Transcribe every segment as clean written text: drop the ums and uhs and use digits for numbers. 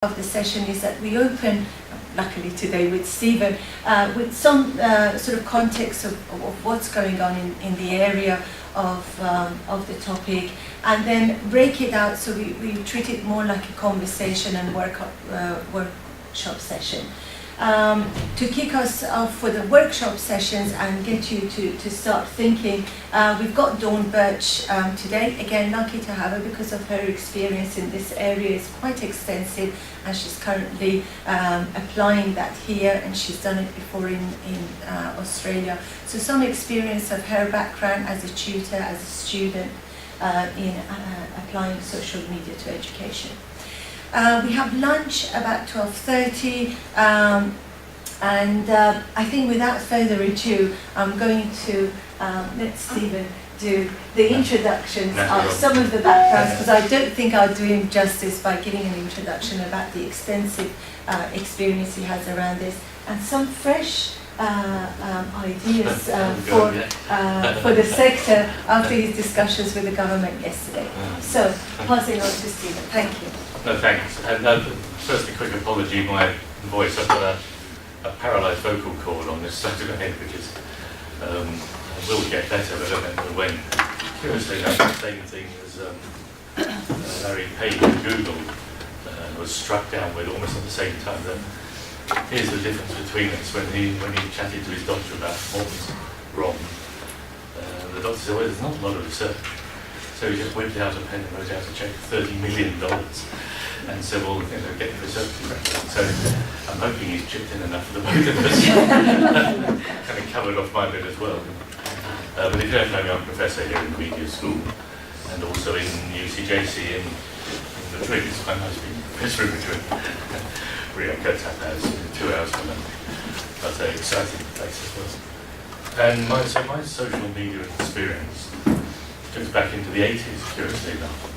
of the session is that we open, luckily today with Stephen, with some sort of context of what's going on in the area of the topic, and then break it out so we treat it more like a conversation and workshop session. To kick us off for the workshop sessions and get you to start thinking, we've got Dawn Birch today. Again, lucky to have her because of her experience in this area is quite extensive, and she's currently applying that here, and she's done it before in Australia. So some experience of her background as a tutor, as a student in applying social media to education. We have lunch about 12:30, and I think without further ado, I'm going to let Stephen do the introductions of some of the backgrounds, because I don't think I'll do him justice by giving an introduction about the extensive experience he has around this, and some fresh ideas for the sector after his discussions with the government yesterday. So, passing on to Stephen. Thank you. No, thanks. And first, a quick apology. My voice, I've got a paralysed vocal cord on this side of my head, which is will get better, but I don't know when. Curiously, that same thing as Larry Page at Google was struck down with almost at the same time. That here's the difference between us. When he chatted to his doctor about what was wrong, the doctor said, well, there's not a lot of research. So he just whipped out a pen and wrote out a check for $30 million and said, well, get the research back. So I'm hoping he's chipped in enough for the both of us. Kind of covered off my bit as well. But if you don't know me, I'm a professor here in the media school and also in UCJC in Madrid. It's quite nice being a professor in Madrid. Rio Cotap has 2 hours from them. That's an exciting place as well. And my social media experience goes back into the 80s, curiously enough.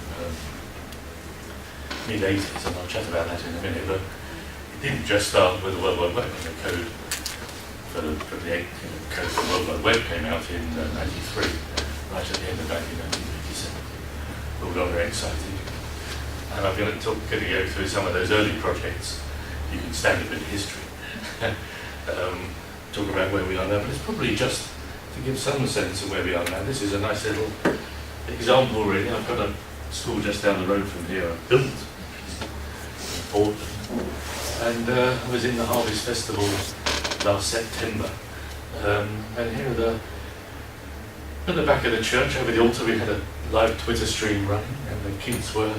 Mid-80s, and I'll chat about that in a minute, but it didn't just start with the World Wide Web. The code for the code for the World Wide Web came out in 93, right at the end of 1987. All got very exciting. And I'm going to go through some of those early projects. You can stand a bit of history. Talk about where we are now, but it's probably just to give some sense of where we are now. This is a nice little example, really. I've got a school just down the road from here, I've built in Portland, and I was in the Harvest Festival last September, and here at the back of the church, over the altar, we had a live Twitter stream running, and the kids were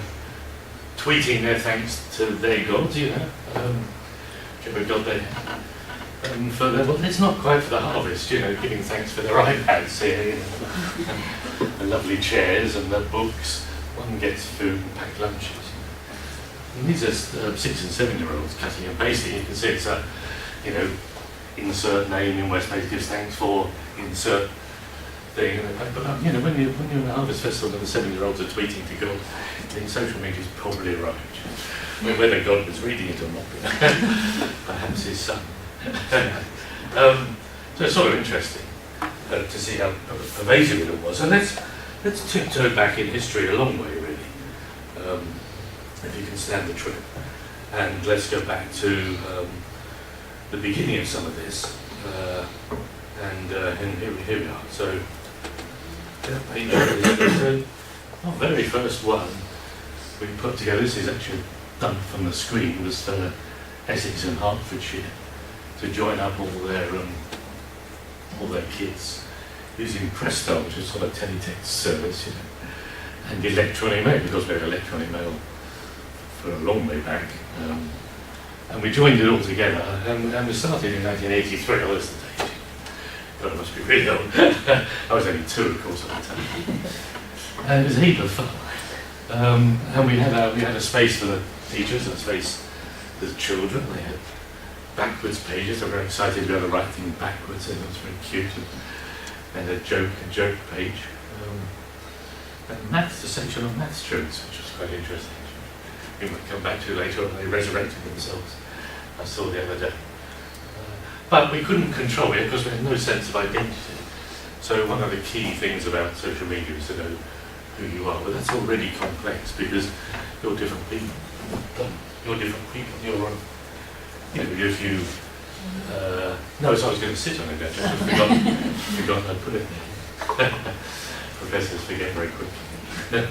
tweeting their thanks to their gods, whichever god they had. Well, it's not quite for the harvest, giving thanks for their iPads here, the lovely chairs and the books. One gets food and packed lunches. And these are 6 and 7-year-olds cutting and pasting. You can see it's insert name in Westmace gives thanks for, insert thing. But when you're in a harvest festival and the 7-year-olds are tweeting to God, then social media's probably right. Whether God was reading it or not, perhaps his son. So it's sort of interesting to see how pervasive it was. And let's tiptoe back in history a long way, really, if you can stand the trip. And let's go back to the beginning of some of this. And here we are. So, our very first one we put together, this is actually done from the screen, was for Essex and Hertfordshire, to join up all their kids using Presto, which is sort of teletext service, and electronic mail, because we had electronic mail for a long way back, and we joined it all together, and we started in 1983. Oh, that's the date. God, I must be really old. I was only 2, of course, at the time, and it was a heap of fun. And we had a space for the teachers, and a space for the children. They had backwards pages. I'm very excited to be able to write things backwards, and it was very cute. And a joke page. And a section of maths jokes, which was quite interesting. We might come back to later on. They resurrected themselves. I saw the other day. But we couldn't control it because we had no sense of identity. So one of the key things about social media is to know who you are. But that's already complex because you're different people. You're different people. You're, if you, no, so I was going to sit on it actually. I forgot I put it there. Professors forget very quickly.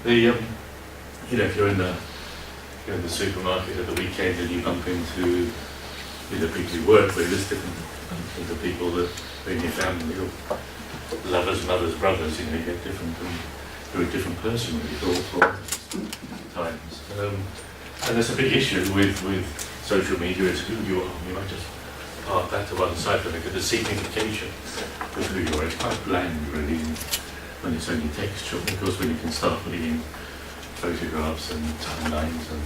If you're in the supermarket at the weekend and you bump into people you work with, it's different than the people that are in your family, or lovers, mothers, brothers. You get different, and you're a different person really for all times. And there's a big issue with social media is who you are. You might just park that to one side and look at the signification of who you are. It's quite bland really when it's only textual. Of course, when you can start putting in photographs and timelines and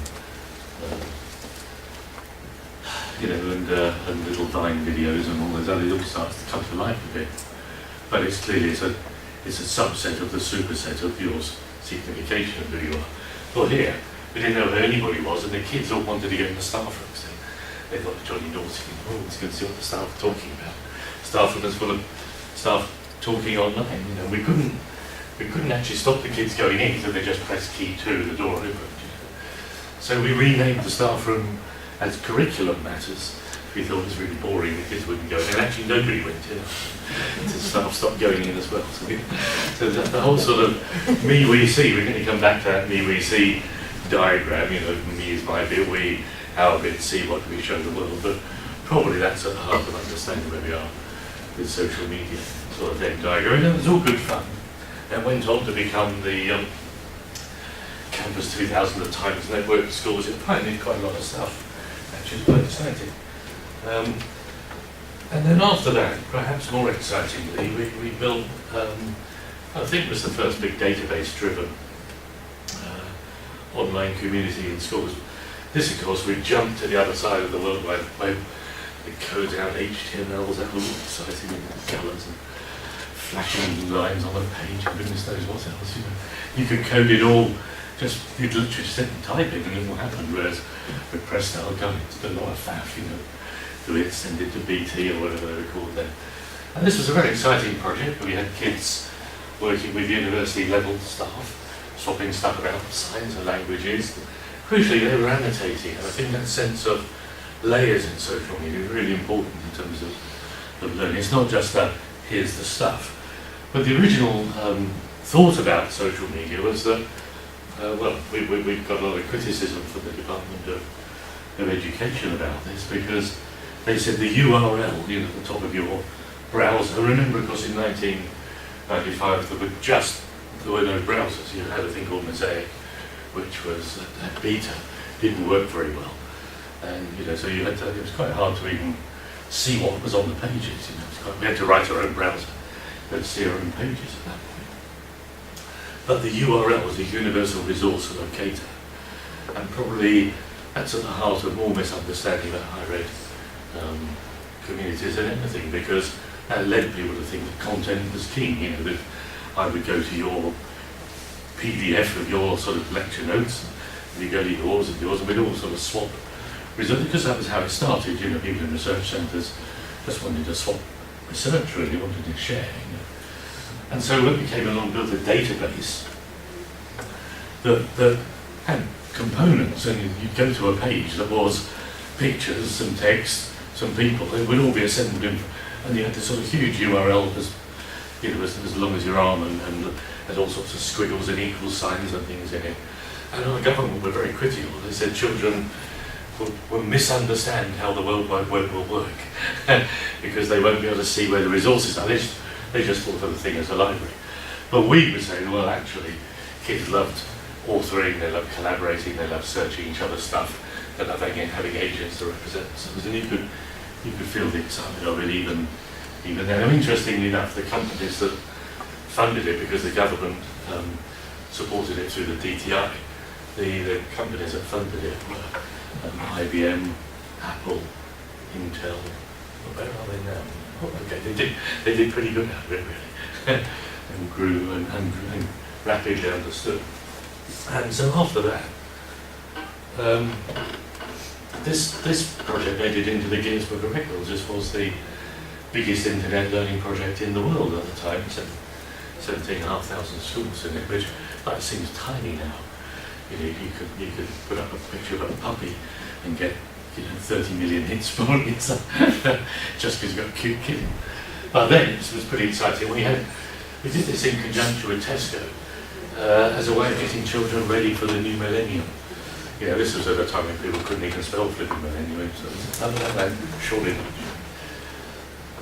little Vine videos and all those others, it all starts to come to life a bit. But it's clearly it's a subset of the superset of your signification of who you are. Well, here we didn't know who anybody was, and the kids all wanted to get in the staff rooms. They thought Johnny Naughty, let's go and see what the staff are talking about. Staff rooms full of staff talking online. We couldn't actually stop the kids going in, so they just pressed key 2, the door opened. So we renamed the staff room as curriculum matters. We thought it was really boring, the kids wouldn't go in, and actually nobody went in. The staff stopped going in as well. So the whole sort of me, we, see, we're going to come back to that me, we, see diagram, me is my bit, we, our bit, see what we show the world, but probably that's at the heart of understanding where we are with social media, sort of Venn diagram. And it was all good fun. It went on to become the Campus 2000 of Times Network schools. It pioneered quite a lot of stuff, actually it's quite exciting. And then after that, perhaps more excitingly, we built, I think it was the first big database-driven online community in schools. This, of course, we jumped to the other side of the World Wide Web. We code out HTMLs, that was all exciting, and colours and flashing lines on a page, and goodness knows what else. You could code it all. You'd literally just sit and type it, and it will happen. Whereas with Presto, God, it's a lot of faff, Do it, send it to BT or whatever they were called then. And this was a very exciting project. We had kids working with university-level staff, swapping stuff around, signs and languages. Crucially, they were annotating, and I think that sense of layers in social media is really important in terms of learning. It's not just that here's the stuff. But the original thought about social media was that, we've got a lot of criticism from the Department of Education about this, because they said the URL, at the top of your browser. Remember, of course, in 1995 there were no browsers. You had a thing called Mosaic, which was that beta didn't work very well, and so you had to. It was quite hard to even see what was on the pages. We had to write our own browser to see our own pages at that point. But the URL was a universal resource locator, and probably that's at the heart of more misunderstanding about higher ed communities than anything, because that led people to think that content was king. That I would go to your PDF of your sort of lecture notes, and you go to yours, and we'd all sort of swap results, because that was how it started. People in research centres just wanted to swap research, really wanted to share. And so when we came along and built a database that had components, and you'd go to a page that was pictures, some text, some people, it would all be assembled in, and you had this sort of huge URL as long as your arm, and had all sorts of squiggles and equal signs and things in it. And our government were very critical. They said children will misunderstand how the World Wide Web will work because they won't be able to see where the resources are. They just thought of the thing as a library. But we were saying, well, actually, kids loved authoring, they loved collaborating, they loved searching each other's stuff, they loved having agents to represent themselves. And you could feel the excitement of it even then. And interestingly enough, the companies that funded it, because the government supported it through the DTI, the companies that funded it were IBM, Apple, Intel. Where are they now? Oh, okay, they did pretty good out of it, really, and grew and rapidly understood. And so after that, this project made it into the Guinness Book of Records. This was the biggest internet learning project in the world at the time, 17,500 schools in it, which like seems tiny now. You know, you could put up a picture of a puppy and get 30 million hits for it, so just because you've got a cute kid. But then it was pretty exciting. We did this in conjunction with Tesco as a way of getting children ready for the new millennium. You know, this was at a time when people couldn't even spell flipping millennium, so surely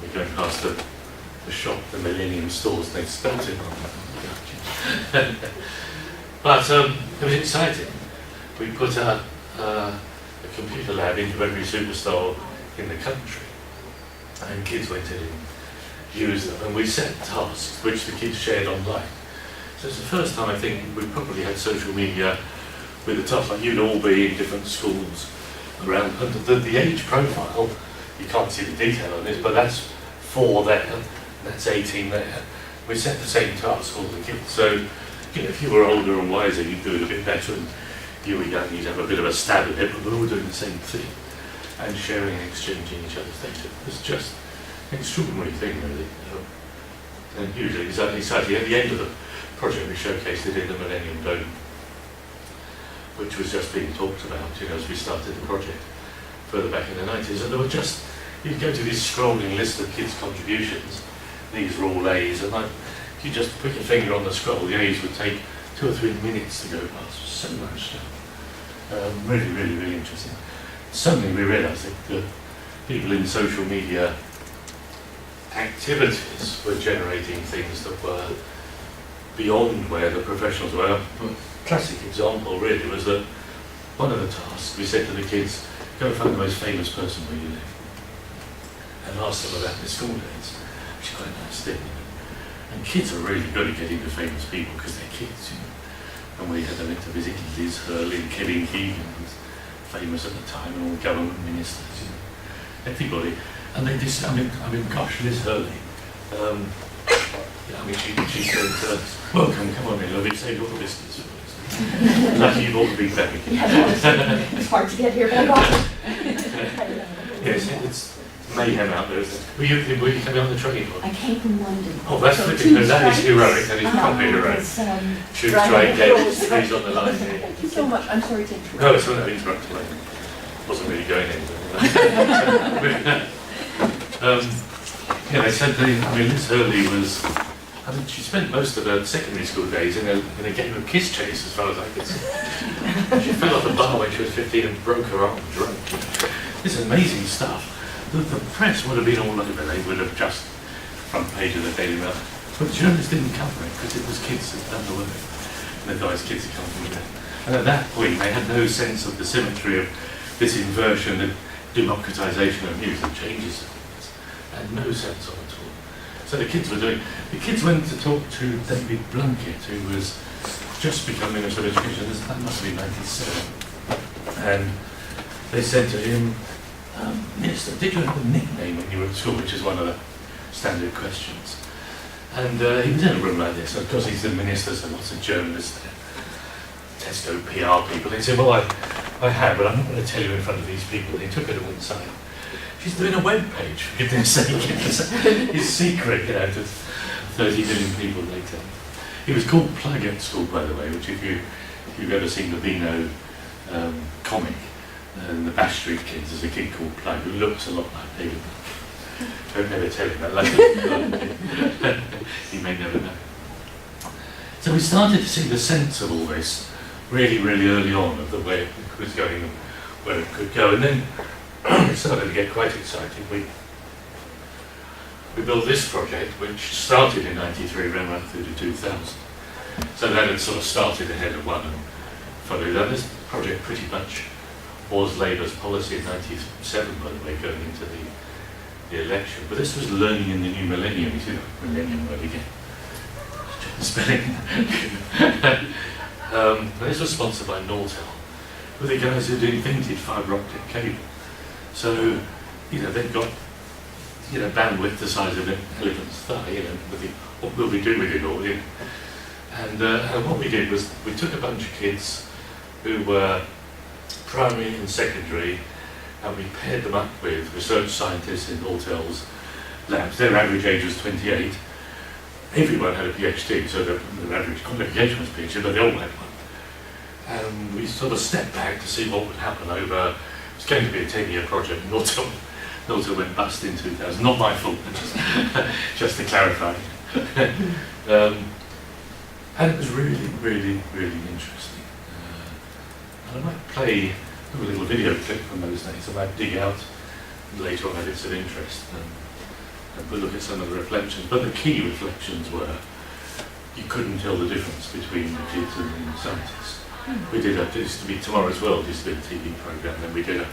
we're going past the shop, the Millennium stores, and they'd spelt it wrong. But it was exciting. We put a computer lab into every superstore in the country, and kids went in and used them, and we set tasks which the kids shared online. So it's the first time I think we probably had social media with the tasks, like you'd all be in different schools around, and the age profile, you can't see the detail on this, but that's 4 there, and that's 18 there. We set the same task all the kids, so if you were older and wiser, you'd do it a bit better, and you were young, you'd have a bit of a stab at it, but we're all doing the same thing, and sharing and exchanging each other's data. It's just an extraordinary thing, really. And hugely exciting. At the end of the project, we showcased it in the Millennium Dome, which was just being talked about, as we started the project further back in the 90s. And there were just, you'd go to this scrolling list of kids' contributions. These were all A's, and if you just put your finger on the scroll, the A's would take 2 or 3 minutes to go past. So much stuff. Really, really, really interesting. Suddenly we realised that the people in social media activities were generating things that were beyond where the professionals were. A classic example really was that one of the tasks we said to the kids, go find the most famous person where you live and ask them about their school days, which is quite a nice thing. And kids are really good at getting to famous people because they're kids, And we had them in to visit Liz Hurley and Kevin Keegan, who was famous at the time, and all government ministers, everybody. And they just, gosh, Liz Hurley. She said, welcome, come on in, I've saved all the biscuits for us. Lucky you bought the big bag. It's hard to get here, but I got it. Yes, it's mayhem out there, isn't it? Were you coming on the train? Or? I came from London. Oh, that's so ridiculous. That is heroic. That is properly heroic. Tube strike, he's on the line here. Thank you so much. I'm sorry to interrupt. No, it's not interrupted. I wasn't really going anywhere. They said Liz Hurley was, she spent most of her secondary school days in a game of kiss chase, as far as I could see. She fell off the bar when she was 15 and broke her arm drunk. This is amazing stuff. The press would have been all over. They would have just front page of the Daily Mail. But the journalists didn't cover it because it was kids that done the work. And the guys' kids had come from there. And at that point, they had no sense of the symmetry of this inversion and democratisation of news and changes. They had no sense of it at all. So the kids went to talk to David Blunkett, who was just become Minister of Education. That must have been 97. And they said to him, Minister, did you have a nickname when you were at school, which is one of the standard questions? And he was in a room like this, and of course he's the minister, so lots of journalists there, Tesco PR people. He said, well, I have, but I'm not going to tell you in front of these people. He took her to one side. She's doing a web page, for goodness sake. His secret, to 30 million people later. He was called Plug at school, by the way, which if you've ever seen the Beano comic, and the Bash Street Kids, there's a kid called Plug who looks a lot like David. Don't never tell him that. He may never know. So we started to see the sense of all this really, really early on, of the way it was going and where it could go. And then it started to get quite exciting. We built this project, which started in 93, ran right through to 2000. So that had sort of started ahead of one and followed that. This project pretty much was Labour's policy in 97, by the way, going into the election. But this was learning in the new millennium. You see the millennium word again. Spelling. This was sponsored by Nortel, who the guys who invented fibre optic cable. So, they've got, bandwidth the size of an elephant's thigh, what will we do with it all, And what we did was we took a bunch of kids who were primary and secondary, and we paired them up with research scientists in Nortel's labs. Their average age was 28. everyone had a PhD, so the average qualification was PhD, but they all had one. And we sort of stepped back to see what would happen over, it was going to be a 10-year project, Norton went bust in 2000, not my fault, just to clarify. And it was really, really, really interesting. And I might play a little video clip from those days. I might dig out later on if it's of interest and we'll look at some of the reflections. But the key reflections were you couldn't tell the difference between the kids and the scientists. We did it used to be Tomorrow's World, used to be a TV programme, and we did a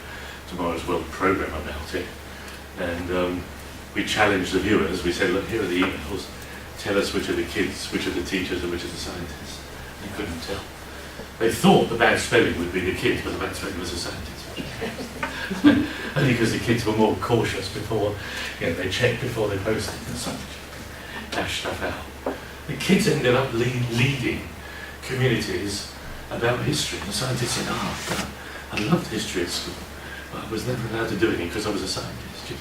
Tomorrow's World programme about it. And we challenged the viewers. We said, look, here are the emails. Tell us which are the kids, which are the teachers, and which are the scientists. They couldn't tell. They thought the bad spelling would be the kids, but the bad spelling was the scientists. Only because the kids were more cautious before, they checked before they posted and such. Dash stuff out. The kids ended up leading communities about history. The scientists said, oh, God, I loved history at school, but I was never allowed to do anything because I was a scientist.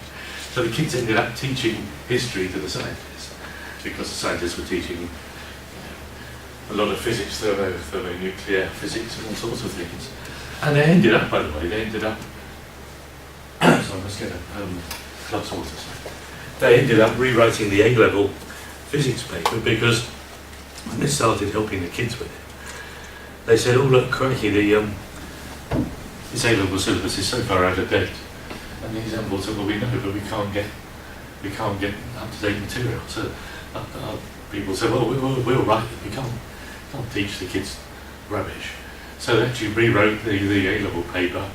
So the kids ended up teaching history to the scientists because the scientists were teaching a lot of physics, thermonuclear physics and all sorts of things. And they ended up, by the way, so I must get a glass of water. They ended up rewriting the A-level physics paper because when they started helping the kids with it, they said, oh look, crikey, this A-level syllabus is so far out of date. And the example said, well, we know, but we can't get up-to-date material. So people said, well, we'll write it. We can't teach the kids rubbish. So they actually rewrote the A-level paper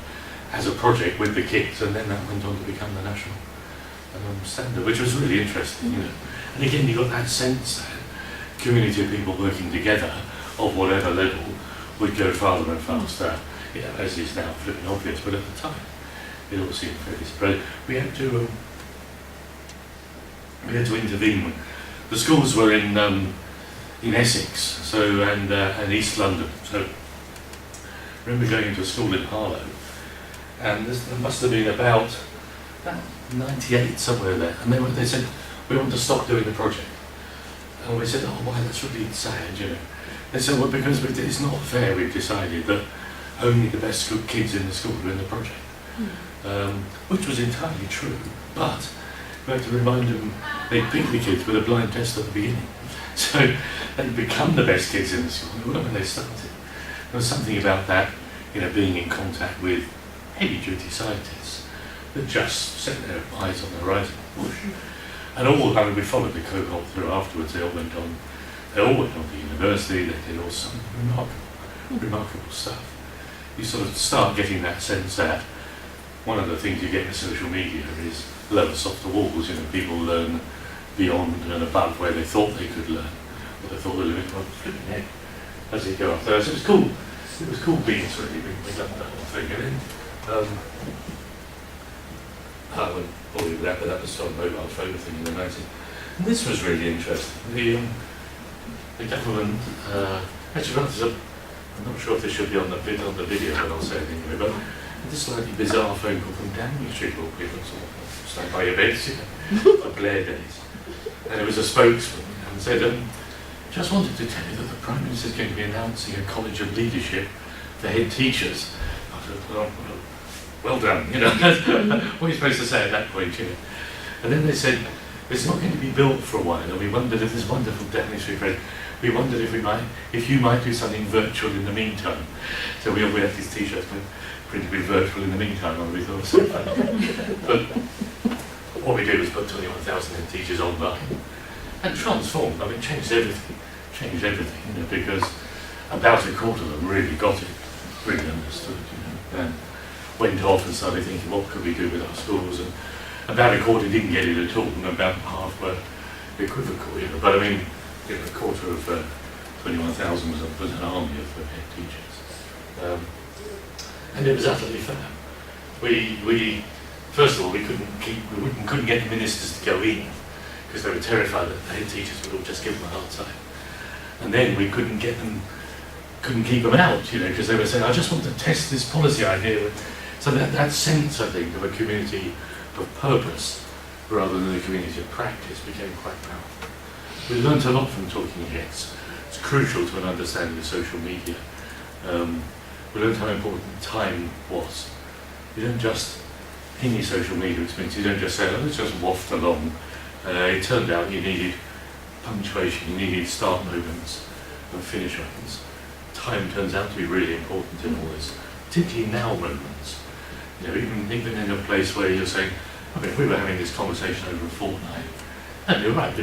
as a project with the kids, and then that went on to become the national standard, which was really interesting, And again, you got that sense that community of people working together of whatever level would go farther and faster, as is now flipping obvious, but at the time it all seemed fairly spread. We had to intervene. The schools were in Essex, and East London. So I remember going into a school in Harlow, and there must have been about 98 somewhere there, and they said, we want to stop doing the project. And we said, oh, why, that's really sad, They said, well, because it's not fair, we've decided that only the best kids in the school are in the project. Which was entirely true, but we had to remind them they'd pick the kids with a blind test at the beginning. So they'd become the best kids in the school when they started. There was something about that, being in contact with heavy-duty scientists that just set their eyes on the horizon. And we followed the cohort through afterwards. They all went on to university. They did all some remarkable stuff. You sort of start getting that sense that one of the things you get with social media is lower, softer walls. People learn beyond and above where they thought they could learn, or they thought the limit was flipping head as they go up there. So it was cool. It was cool beans, really. We loved that whole thing. And then, I won't bore you with that, but that was on mobile phone thing in the 90s. And this was really interesting. The government, actually, I'm not sure if this should be on the video, but I'll say it anyway. But this slightly bizarre phone call from Downing Street, or people sort of stand by your beds, for Blair days. And it was a spokesman and said, just wanted to tell you that the Prime Minister is going to be announcing a college of leadership for head teachers. I said, well done, what are you supposed to say at that point, And then they said, it's not going to be built for a while, and we wondered if this wonderful Downing Street friend, we wondered if you might do something virtual in the meantime. So we had these t-shirts printed with virtual in the meantime, and we thought it was so funny. But what we did was put 21,000 teachers online and transformed. Changed everything, because about a quarter of them really got it, really understood, and went off and started thinking, what could we do with our schools? And about a quarter didn't get it at all, and about half were equivocal, But a quarter of 21,000 was an army of head teachers, and it was utterly fair. We first of all, we couldn't get the ministers to go in because they were terrified that the head teachers would all just give them a hard time. And then we couldn't keep them out, because they were saying, I just want to test this policy idea. So that sense, I think, of a community of purpose rather than a community of practice became quite powerful. we learnt a lot from talking heads. It's crucial to an understanding of social media. We learned how important time was. You don't just, any social media experience, you don't just say, oh, let's just waft along. It turned out you needed punctuation, you needed start moments and finish moments. Time turns out to be really important in all this, particularly now moments. You know, even in a place where you're saying, okay, if we were having this conversation over a fortnight, and you're right,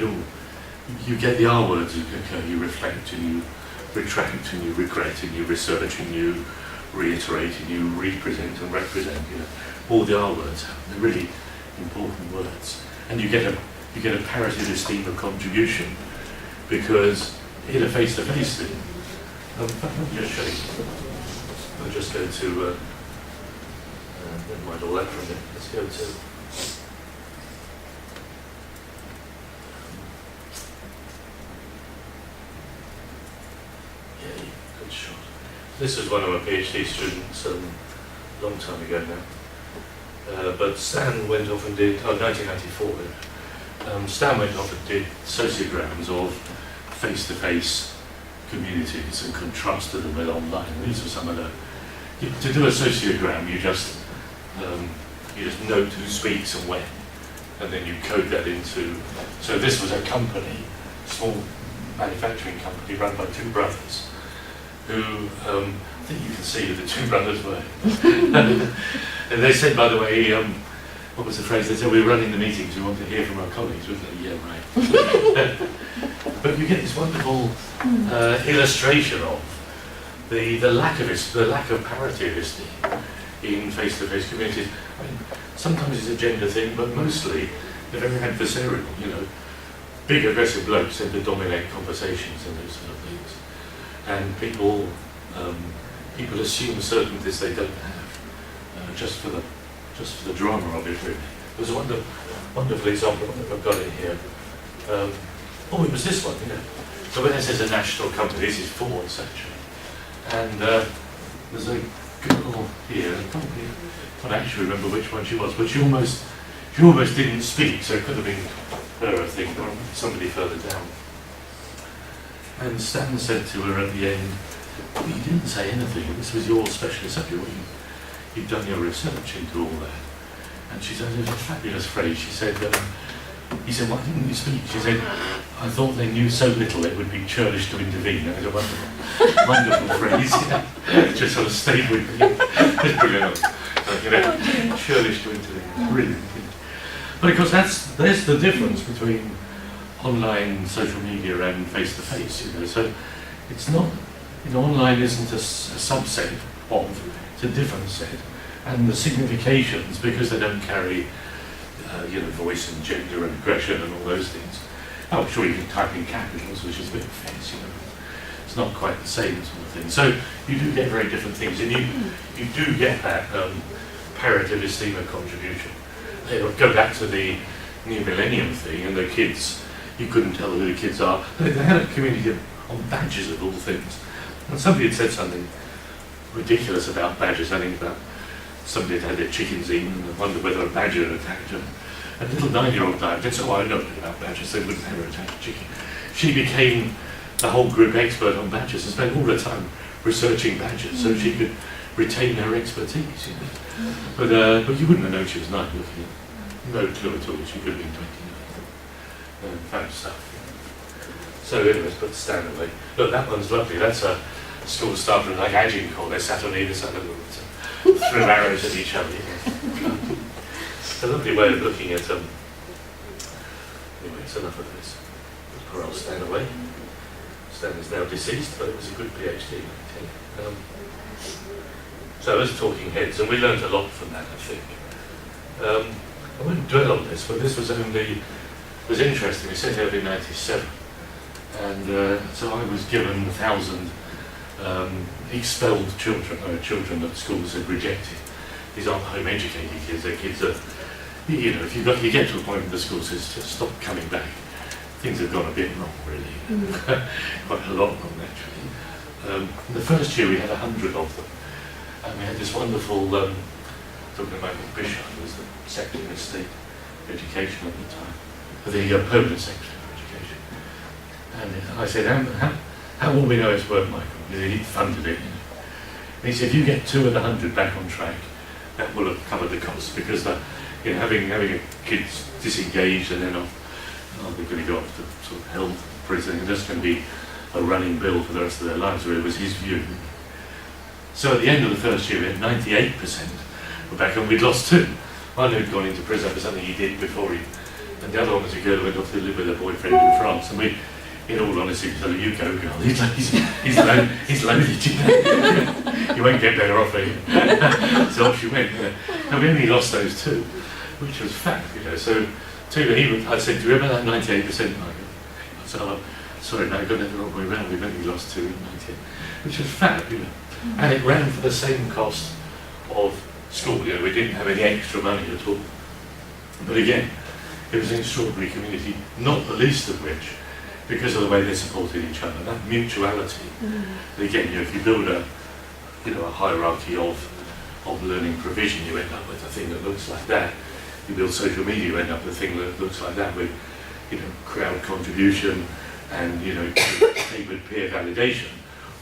you get the R words, you reflect and you retract and you regret and you research and you reiterate and you represent and represent, you know, all the R words, they're really important words. And you get a parroted esteem of contribution, because in a face-to-face thing, in fact, let me just show you. I'll just go to, never mind all that for a minute, let's go to, yeah, good shot. This was one of my PhD students a long time ago now. But Stan went off and did, 1994, Stan went off and did sociograms of face-to-face communities and contrasted them with online. These are some of the, to do a sociogram, you just note who speaks and when, and then you code that into, so this was a company, small manufacturing company run by two brothers, who, I think you can see who the two brothers were. And they said, by the way, what was the phrase? They said, we're running the meetings, we want to hear from our colleagues, wasn't it? Yeah, right. But you get this wonderful illustration of the lack of parity of esteem in face-to-face communities. I mean, sometimes it's a gender thing, but mostly they're very adversarial, you know. Big aggressive blokes tend to dominate conversations and those sort of things. And people assume certainties they don't have, just for the drama of it, really. There's a wonderful example, I don't know if I've got it here. Oh, it was this one, you know. So when it says a national company, this is Ford's actually. And there's a girl here, I can't actually remember which one she was, but she almost didn't speak, so it could have been her, I think, or somebody further down. And Stan said to her at the end, well, you didn't say anything, this was your specialist subject, you'd done your research into all that. And she said, it was a fabulous phrase, she said, he said, why didn't you speak? She said, I thought they knew so little it would be churlish to intervene. That was a wonderful phrase, you know. It just sort of stayed with me. It's brilliant. You know, churlish to intervene. It's brilliant. You know. But of course, there's the difference between online social media and face-to-face, you know. So it's not, you know, online isn't a subset of, it's a different set. And the significations, because they don't carry you know, voice and gender and aggression and all those things. Oh, sure, you can type in capitals, which is a bit offensive, you know. It's not quite the same sort of thing. So you do get very different things, and you do get that paritative esteem of contribution. It'll go back to the new millennium thing, and the kids, you couldn't tell who the kids are. They had a community on badges of all things. And somebody had said something ridiculous about badges, I think about somebody had their chickens eaten and wondered whether a badger had attacked them. A little 9-year-old died, that's all I know about badgers, they wouldn't ever attack a chicken. She became the whole group expert on badgers and spent all her time researching badgers so she could retain her expertise, you know. But you wouldn't have known she was 9 looking at no clue at all, she could have been 29. Found stuff. So anyways, put the stand away. Look, that one's lovely, that's a school staff room like Agincourt, they sat on either side of the room. Threw arrows at each other. It's a lovely way of looking at anyway, it's enough of this. Or I'll stand away. Stan is now deceased, but it was a good PhD. So as talking heads, and we learned a lot from that, I think. I wouldn't dwell on this, but this was interesting. We set out in '97, and so I was given 1,000 expelled children, children that schools had rejected. These aren't home-educated kids, they're kids that, you know, if you get to a point where the school says, just stop coming back, things have gone a bit wrong, really. Quite a lot wrong, actually. The first year we had 100 of them, and we had this wonderful, talking about Bishop, who was the Secretary of State for Education at the time, the Permanent Secretary for Education. And I said, how will we know it's worked, Michael? Because he funded it. And he said, if you get 2 of the 100 back on track, that will have covered the costs, because having a kids disengaged and then they're going to go off to sort of health prison, and that's going to be a running bill for the rest of their lives. So it was his view. So at the end of the first year, we had 98% were back, and we'd lost 2. One who'd gone into prison for something he did before and the other one was a girl who went off to live with her boyfriend in France. And we, in all honesty, said, you go, girl, he's loaded, you know. You won't get better off here. So off she went. And we only lost those 2, which was fact, you know. So I said, do you remember that 98%? So sorry, no, I got it the wrong way around. We've only lost 2 in 98, which was fact, you know. And it ran for the same cost of school. You know, we didn't have any extra money at all. But again, it was an extraordinary community, not the least of which, because of the way they supported each other, that mutuality. Again, you know, if you build a hierarchy of learning provision, you end up with a thing that looks like that. You build social media, you end up with a thing that looks like that, with, you know, crowd contribution and, you know, favoured peer validation,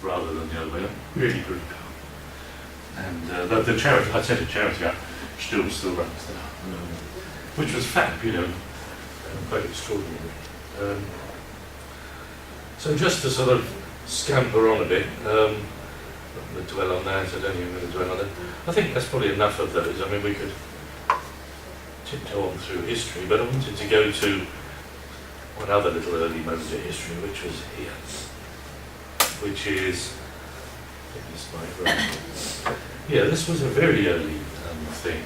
rather than the other way. Really, really powerful. And the charity, I set a charity up, still runs now, which was fact, you know, quite extraordinary. So just to sort of scamper on a bit, I'm not going to dwell on that, I don't even going to dwell on it. I think that's probably enough of those. I mean, we could tiptoe on through history, but I wanted to go to one other little early moment of history, which was here, which is, this was a very early thing,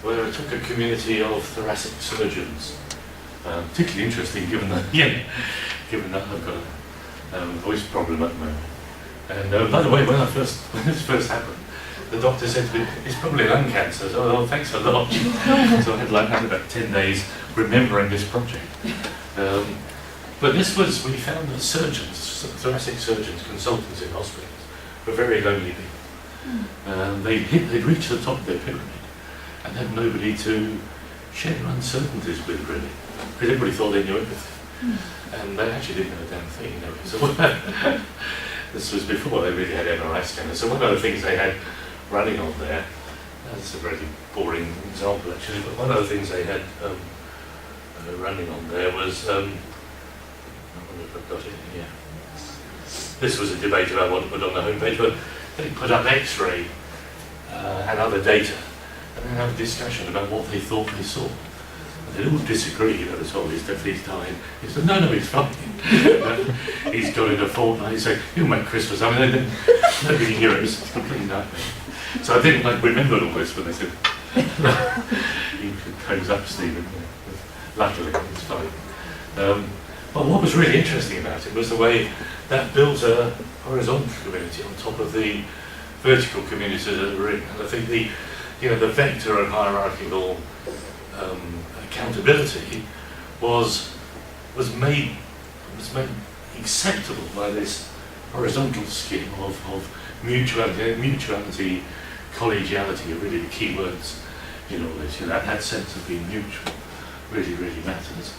where I took a community of thoracic surgeons. Particularly interesting, given that I've got a voice problem at the moment. And by the way, when this first happened, the doctor said to me, "It's probably lung cancer." So, "Oh, thanks a lot." So I had about 10 days remembering this project. But we found that surgeons, thoracic surgeons, consultants in hospitals, were very lonely people. They'd reached the top of their pyramid and had nobody to share their uncertainties with, really, because everybody thought they knew everything. And they actually didn't know a damn thing, you know. So this was before they really had MRI scanners. So one of the things they had running on there, that's a very boring example actually, but one of the things they had running on there was, I wonder if I've got it here. This was a debate about what to put on the homepage, but they put up X-ray and other data, and then have a discussion about what they thought they saw. They all disagree, you know, they told he's definitely dying. He said, no, he's fine. He's got in a fortnight. He said, he'll make Christmas. I mean, nobody knew it was a complete nightmare. So I didn't remember all this when they said, he goes up, Stephen. Luckily, it's fine. But what was really interesting about it was the way that built a horizontal community on top of the vertical communities that were in. And I think the vector and hierarchical accountability was made acceptable by this horizontal scheme of mutuality, collegiality are really the key words in all this. You know, that sense of being mutual really, really matters.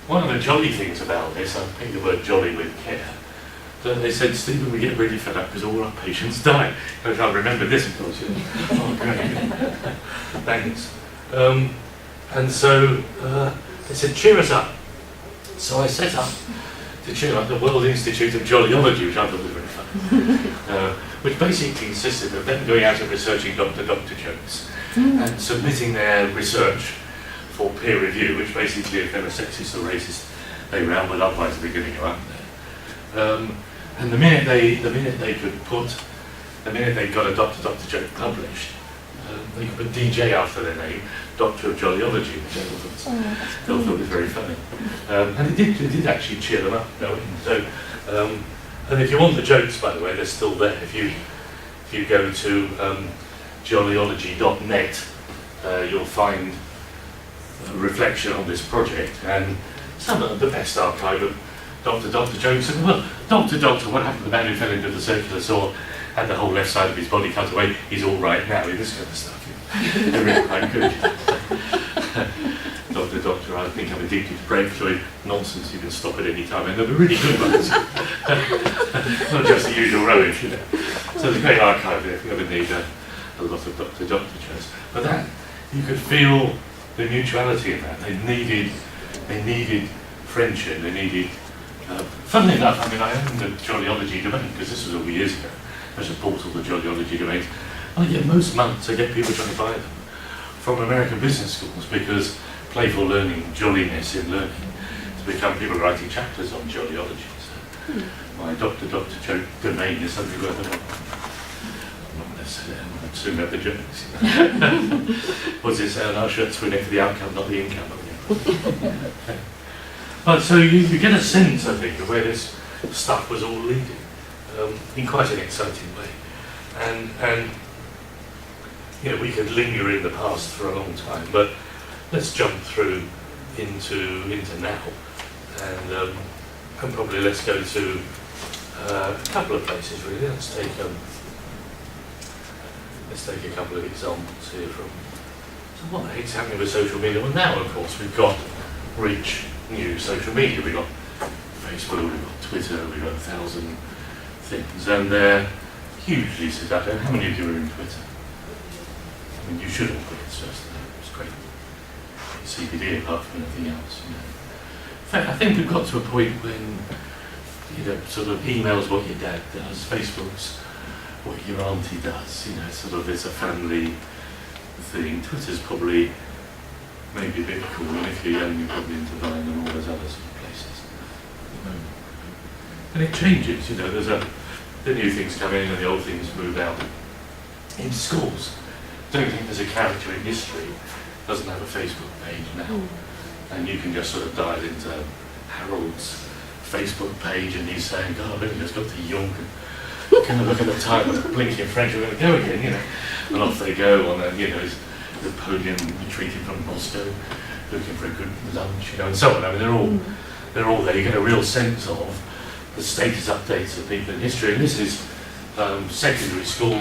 One of the jolly things about this, I picked the word jolly with care, that they said, Stephen, we get really fed up because all our patients die. I can't remember this, of course. Oh, great. Thanks. And so they said, cheer us up. So I set up to cheer up the World Institute of Jollyology, which I thought was very funny, which basically consisted of them going out and researching doctor jokes and submitting their research for peer review, which basically, if they were sexist or racist, they ran, but otherwise they're going to go out there. And the minute they got a doctor joke published, they could put DJ after their name, Doctor of Jollyology, which I thought was very funny. And it did actually cheer them up. So, and if you want the jokes, by the way, they're still there. If you go to jollyology.net, you'll find a reflection on this project and some of the best archive of Doctor jokes. And well, Doctor, what happened to the man who fell into the circular saw, had the whole left side of his body cut away, he's all right now, this kind of stuff. They're really quite good. Doctor after I think I'm addicted to brain-fluid nonsense, you can stop at any time, and they'll be really good ones. Not just the usual rubbish, you know. So there's a great archive there if you ever need a lot of doctor jokes. But that, you could feel the mutuality in that. They needed friendship, they needed, funnily enough, I mean, I owned the Jollyology domain, because this was all years ago. I just bought all the Jollyology domains. And I get most months, I get people trying to buy them from American business schools, because playful learning, jolliness in learning, to become people writing chapters on Jollyology. So my doctor joke domain is something worth it. I'm not going to say that, I'm going to soon have the jokes. What's it say on our shirts? We're in it for the outcome, not the income. But so you get a sense, I think, of where this stuff was all leading, in quite an exciting way. And you know, we could linger in the past for a long time, but let's jump through into now, and probably let's go to a couple of places really. Let's take a couple of examples here from. So what the heck's happening with social media? Well, now of course we've got rich new social media. We've got Facebook, we've got Twitter, we've got 1,000 things, and they're hugely seductive. How many of you are in Twitter? I mean, you should all be, it's just, it's great. CBD apart from anything else, you know. In fact, I think we've got to a point when, you know, sort of emails what your dad does, Facebook's what your auntie does, you know, sort of it's a family thing. Twitter's probably maybe a bit cool, and if you're young, you're probably into Vine and all those other sort of places at the moment. And it changes, you know, the new things come in and the old things move out. In schools, I don't think there's a character in history that doesn't have a Facebook page now. And you can just sort of dial into Harold's Facebook page and he's saying, God, I've just got to York and kind of look at the time and blinking French, we're going to go again, you know. And off they go on a, you know, Napoleon retreating from Moscow, looking for a good lunch, you know, and so on. I mean, they're all there. You get a real sense of the status updates of people in history. And this is secondary school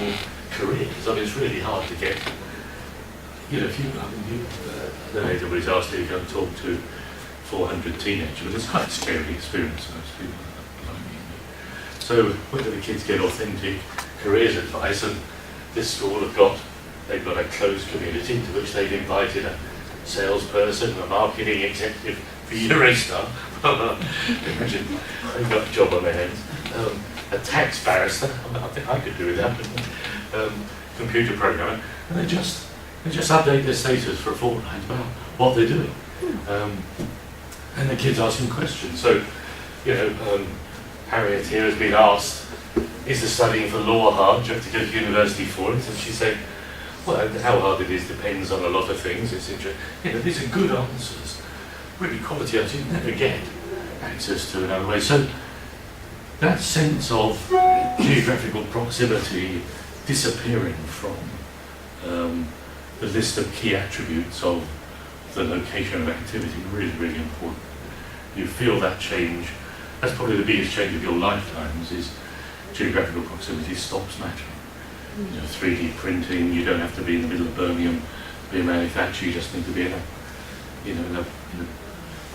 careers. I mean, it's really hard to get, you know, if you, I mean, I don't know if everybody's asked you to go and talk to 400 teenagers, but it's quite a scary experience for most people. So where do the kids get authentic careers advice? And this school they've got a closed community to which they've invited a salesperson, a marketing executive for Eurostar. Imagine they've got a job on their hands. A tax barrister, I think I could do with that, computer programmer, and they just update their status for a fortnight about what they're doing. And the kids asking questions. So, you know, Harriet here has been asked, is the studying for law hard? Do you have to go to university for it? And she's saying, well, how hard it is depends on a lot of things. It's interesting. You know, these are good answers, really quality answers you never get access to in other ways. So that sense of geographical proximity disappearing from the list of key attributes of the location of activity, really, really important. You feel that change. That's probably the biggest change of your lifetimes, is geographical proximity stops mattering. You know, 3D printing, you don't have to be in the middle of Birmingham to be a manufacturer, you just need to be in a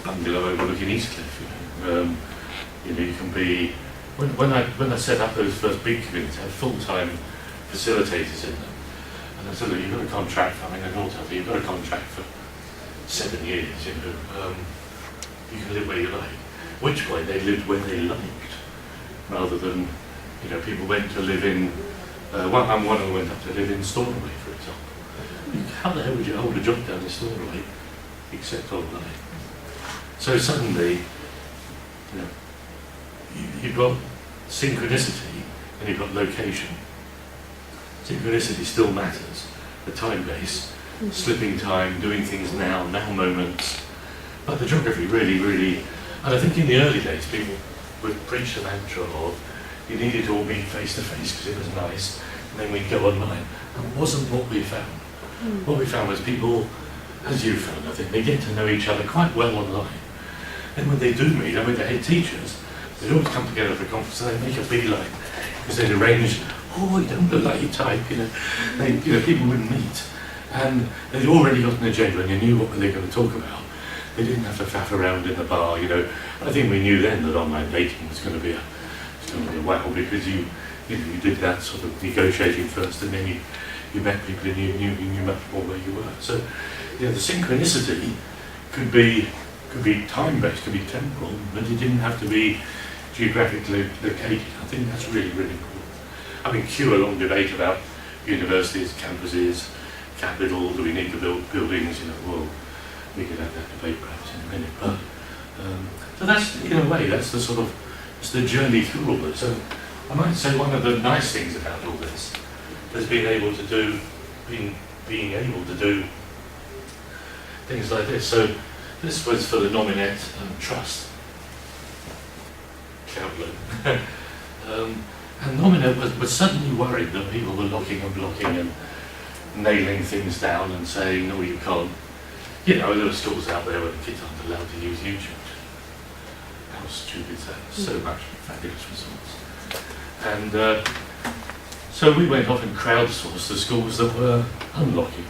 bungalow overlooking Eastcliff. You know, you can be, when I set up those first big communities, I had full-time facilitators in them. And I said, look, you've got a contract, I mean, you've got a contract for 7 years, you know, you can live where you like. At which point they lived where they liked, rather than, you know, people went to live in, one of them went up to live in Stornoway, for example. How the hell would you hold a job down in Stornoway, except all night? So suddenly, you know, you've got synchronicity and you've got location. Synchronicity still matters, the time base, slipping time, doing things now moments. But the geography really, and I think in the early days people would preach the mantra of you needed to all meet face to face because it was nice, and then we'd go online. That wasn't what we found. What we found was people, as you found, I think, they get to know each other quite well online. And when they do meet, I mean, the head teachers, they'd always come together for a conference and they'd make a beeline because they'd arrange, oh, you don't look like you type, you know, people would meet. And they'd already got an agenda and you knew what they were going to talk about. They didn't have to faff around in the bar, you know. I think we knew then that online dating was going to be a whackle, because you did that sort of negotiating first, and then you met people and you knew much more where you were. So, yeah, the synchronicity could be time-based, could be temporal, but it didn't have to be geographically located. I think that's really, really important. I mean, cue a long debate about universities, campuses, capital, do we need to build buildings, you know, well, we could have that debate perhaps in a minute, but so that's, in a way, that's the sort of, it's the journey through all this. So I might say one of the nice things about all this has been able to do, being able to do things like this. So this was for the Nominet Trust outlet. And Nominet was suddenly worried that people were locking and blocking and nailing things down and saying, no, you can't. You know, there are schools out there where the kids aren't allowed to use YouTube. How stupid is that? So much fabulous resource. And so we went off and crowdsourced the schools that were unlocking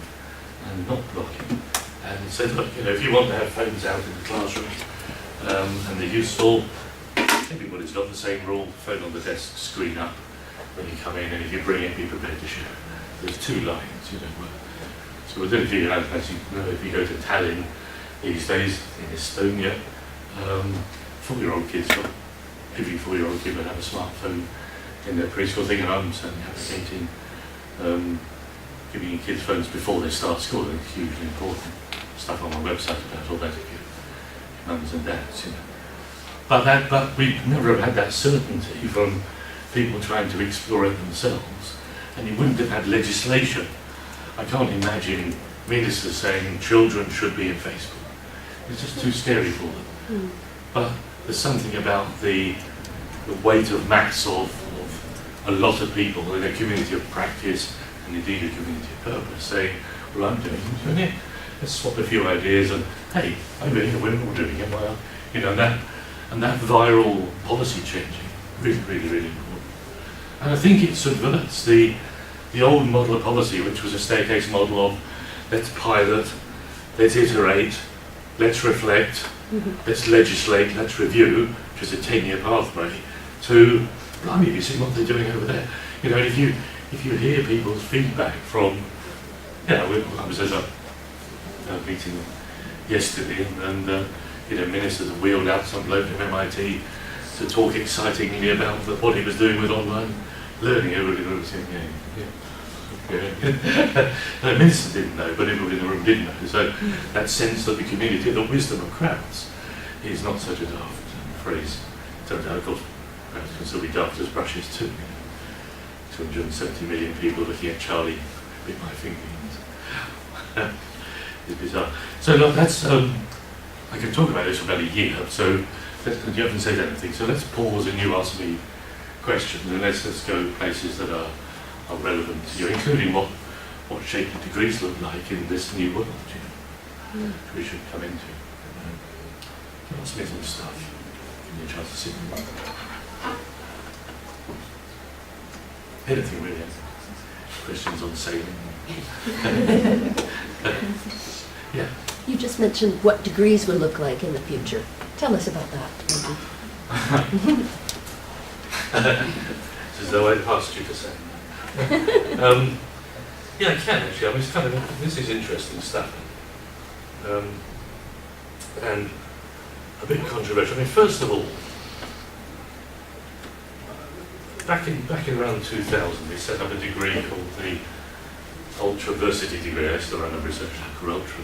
and not blocking, and said, look, you know, if you want to have phones out in the classroom and they're useful, everybody's got the same rule: phone on the desk, screen up when you come in, and if you bring it, be prepared to share. There's 2 lines, you know. So I don't know if you know, as you know, if you go to Tallinn these days in Estonia, 4-year-old kids, every 4-year-old kid would have a smartphone in their preschool thing, and I'm certainly advocating giving your kids phones before they start school. It's hugely important. Stuff on my website about all that if your mums and dads, you know. But we never have had that certainty from people trying to explore it themselves, and you wouldn't have had legislation. I can't imagine ministers saying children should be in Facebook. It's just too scary for them. But there's something about the weight of mass of a lot of people in a community of practice, and indeed a community of purpose, saying, well, I'm doing it, let's swap a few ideas, and hey, over here we're all doing it, well, you know, and that viral policy changing, really, really, really important. And I think it subverts the old model of policy, which was a staircase model of let's pilot, let's iterate, let's reflect, let's legislate, let's review, which is a 10-year pathway, to, blimey, have you seen what they're doing over there? You know, if you hear people's feedback from, you know, I was at a meeting yesterday, and you know, ministers wheeled out some bloke from MIT to talk excitingly about what he was doing with online learning. Everybody was saying, yeah. The minister didn't know, but everybody in the room did know. So that sense that the community, the wisdom of crowds, is not such a daft phrase. Turns out, of course, crowds can still be daft as brushes too. You know, 270 million people looking at Charlie bit my fingers. It's bizarre. So look, that's I could talk about this for about a year. So you haven't said anything. So let's pause and you ask me questions, and let's go places that are relevant to you, including what shape the degrees look like in this new world, you know, which we should come into. Ask me some stuff. Give me a chance to sit. Anything really. Questions on sailing. Yeah. You just mentioned what degrees will look like in the future. Tell us about that, maybe. This is the way past you to say. Yeah, I can actually. I mean, it's kind of, this is interesting stuff, and a bit controversial. I mean, first of all, back in around 2000, they set up a degree called the Ultraversity degree. I used to run a research lab called Ultra.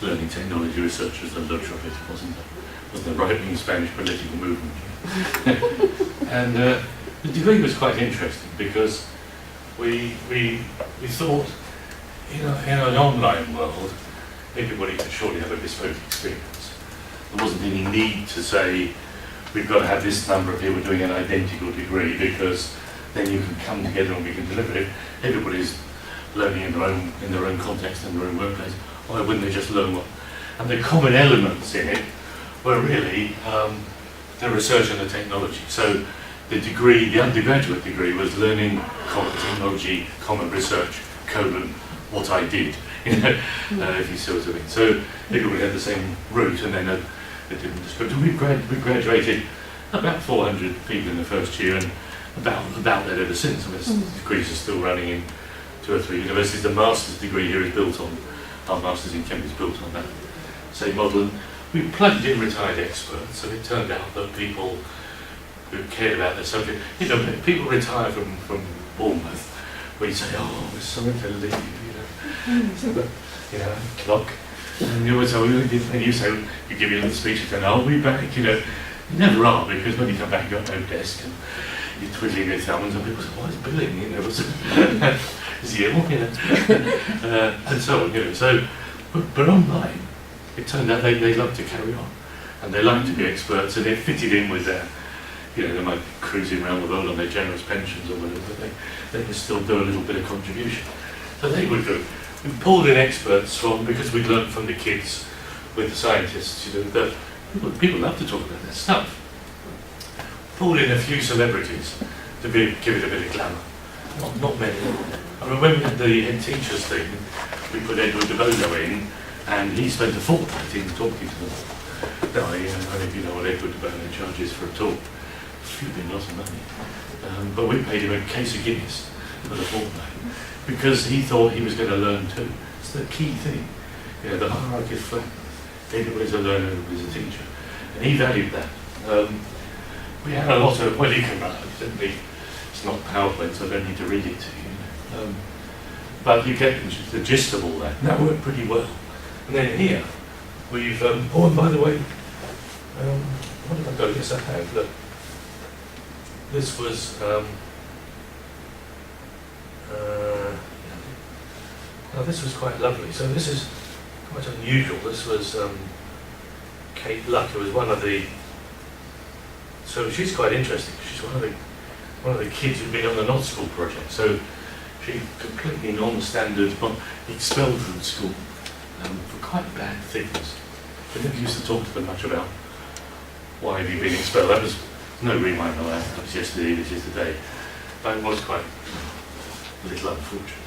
Learning technology researchers and Ultra. It wasn't the right-wing Spanish political movement. And the degree was quite interesting because we thought, in an online world, everybody could surely have a bespoke experience. There wasn't any need to say, we've got to have this number of people doing an identical degree, because then you can come together and we can deliver it. Everybody's learning in their own context and their own workplace. Why wouldn't they just learn what? And the common elements in it were really the research and the technology. So the degree, the undergraduate degree, was learning common technology, common research, what I did. you know, if you see what I mean. So they all had the same route, and then a different description. We graduated about 400 people in the first year, and about that ever since. I mean, degrees are still running in 2 or 3 universities. The master's degree here is built on, our master's in Cambridge is built on that same model. And we plugged in retired experts, so it turned out that people who cared about their subject, you know, people retire from Bournemouth, where you say, oh, we're sorry to leave, you know, so, but, you know, clock, and you always say, and you say, you give your little speech and say, I'll be back, you know. You never are, because when you come back, you've got no desk, and you're twiddling your thumbs, and people say, why is billing, you know, is he ill, you know, and so on, you know. So, but online, it turned out they loved to carry on, and they liked to be experts, and it fitted in with their, you know, they might be cruising around the world on their generous pensions or whatever, but they could still do a little bit of contribution. So they would do. We pulled in experts from, because we learned from the kids with the scientists, you know, that people love to talk about their stuff. Pulled in a few celebrities to give it a bit of glamour. Not many. I mean, when we had the head teachers thing, we put Edward de Bono in, and he spent a fortnight in talking to them. Now, I don't know if you know what Edward de Bono charges for a talk. Flipping lots of money. But we paid him a case of Guinness for the fortnight, because he thought he was going to learn too. It's the key thing. You know, the hierarchy is flat. Everybody's a learner, everybody's a teacher. And he valued that. We had a lot of, well, you can run it, it's not PowerPoint, so I don't need to read it to you. But you get the gist of all that, and that worked pretty well. And then here, we've, oh, and by the way, what have I got? Yes, I have, look. This was, now this was quite lovely. So this is quite unusual. This was Kate Luck, who was one of the, so she's quite interesting. She's one of the kids who'd been on the Not School project. So she completely non-standard, expelled from school for quite bad things. We never used to talk to them much about why have you been expelled. That was no reminder of that. That was yesterday, this is today. But it was quite a little unfortunate.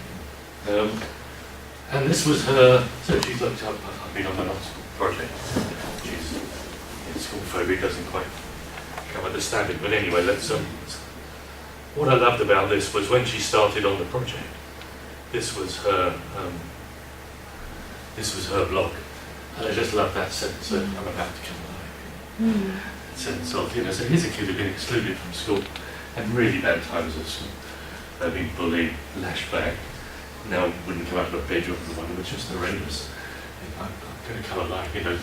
And this was her, so she's looked up, I've been on the Not School project. She's in school phobia, doesn't quite come understand it, but anyway, let's, what I loved about this was when she started on the project, this was her blog. And I just love that sense that I'm about to come alive. Sense of, you know, so here's a kid who'd been excluded from school, had really bad times at school, being bullied, lashed back, now wouldn't come out of a bedroom for one, it was just horrendous. I'm going to come alive, you know,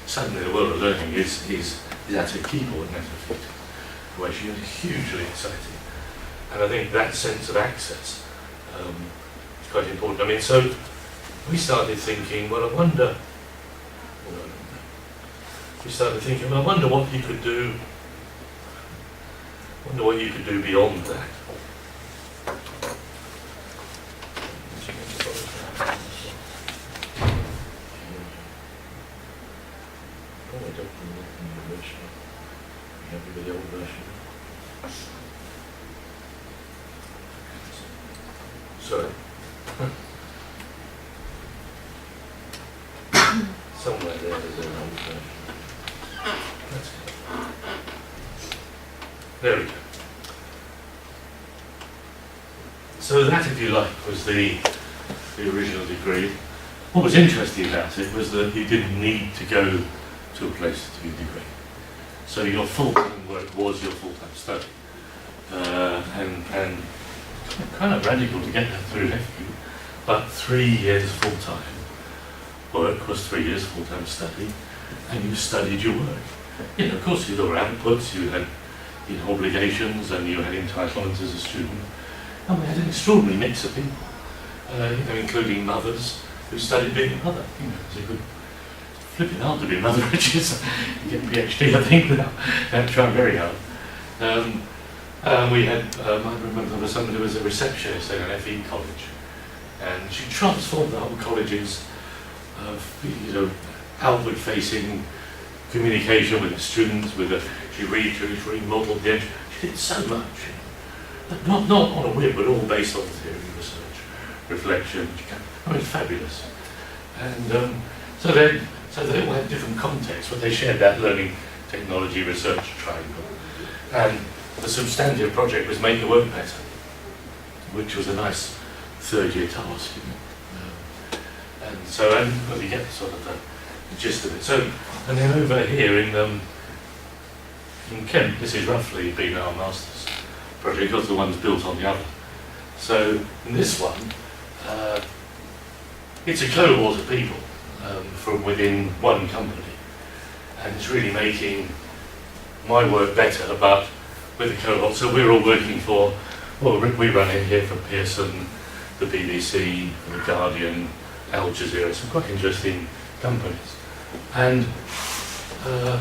suddenly the world of learning is at her keyboard and at her feet, where she was hugely exciting. And I think that sense of access is quite important. I mean, so we started thinking, well, I wonder what you could do. Wonder what you could do beyond that. The old version. Sorry. Somewhere there's an old version. That's good. There we go. So that, if you like, was the original degree. What was interesting about it was that you didn't need to go to a place to do a degree. So your full-time work was your full-time study. And kind of radical to get that through Heppell, but 3 years full-time work was 3 years full-time study, and you studied your work. You know, of course, you had outputs, you had obligations, and you had entitlements as a student. And we had an extraordinary mix of people, you know, including mothers who studied being a mother. You know, it's a good flipping hard to be a mother, which is you get a PhD, I think, without trying very hard. We had, I remember there was somebody who was a receptionist at an FE college, and she transformed the whole college's, you know, outward-facing communication with the students. She remodeled the edge. She did so much, you know, not on a whim, but all based on theory research, reflection, it's fabulous. And so they all had different contexts, but they shared that learning technology research triangle. And the substantive project was make the work better, which was a nice third-year task. And you get sort of the gist of it. So, and then over here in Kent, this is roughly been our master's project, because the one's built on the other. So in this one, it's a cohort of people from within one company, and it's really making my work better, but with a cohort. So we're all working for, well, we run it here for Pearson, the BBC, the Guardian, Al Jazeera, some quite interesting companies. And the